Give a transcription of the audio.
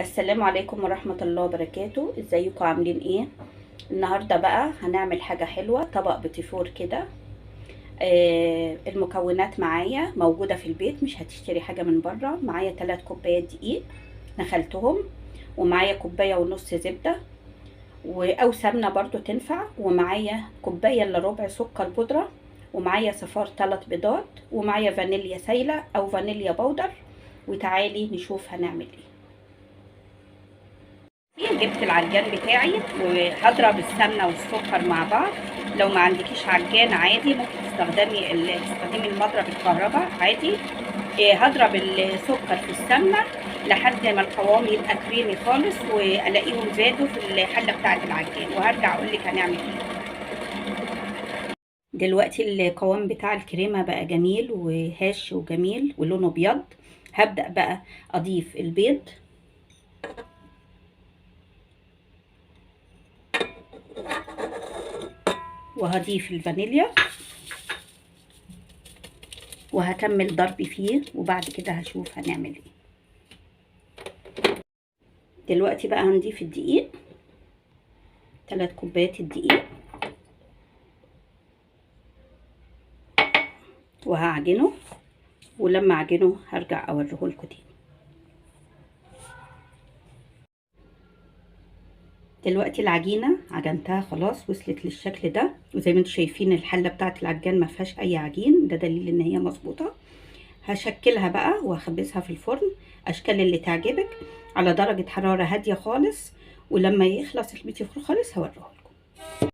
السلام عليكم ورحمة الله وبركاته. ازيكم عاملين ايه؟ النهاردة بقى هنعمل حاجة حلوة، طبق بتيفور كده. المكونات معايا موجودة في البيت، مش هتشتري حاجة من بره. معايا 3 كوبايات دقيق نخلتهم، ومعايا كوباية ونص زبدة او سمنة برضو تنفع، ومعايا كوباية الا ربع سكر بودرة، ومعايا صفار 3 بيضات، ومعايا فانيليا سايلة او فانيليا بودر. وتعالي نشوف هنعمل ايه. جبت العجان بتاعي وهضرب السمنه والسكر مع بعض. لو ما عندكيش عجان عادي ممكن تستخدمي المضرب الكهرباء عادي. هضرب السكر في السمنه لحد ما القوام يبقى كريمي خالص، والاقيهم زادوا في الحله بتاعه العجان، وهرجع اقول لك هنعمل ايه. دلوقتي القوام بتاع الكريمه بقى جميل وهش وجميل ولونه ابيض. هبدأ بقى اضيف البيض، وهضيف الفانيليا، وهكمل ضرب فيه، وبعد كده هشوف هنعمل ايه. دلوقتي بقى هنضيف الدقيق، 3 كوبايات الدقيق، وهعجنه، ولما اعجنه هرجع اوريهولكوا تاني. دلوقتي العجينه عجنتها خلاص، وصلت للشكل ده، وزي ما انتم شايفين الحله بتاعه العجان ما فيهاش اي عجين، ده دليل ان هي مظبوطه. هشكلها بقى وهخبزها في الفرن اشكال اللي تعجبك، على درجه حراره هاديه خالص، ولما يخلص البيتي فور خالص هوريهولكوا.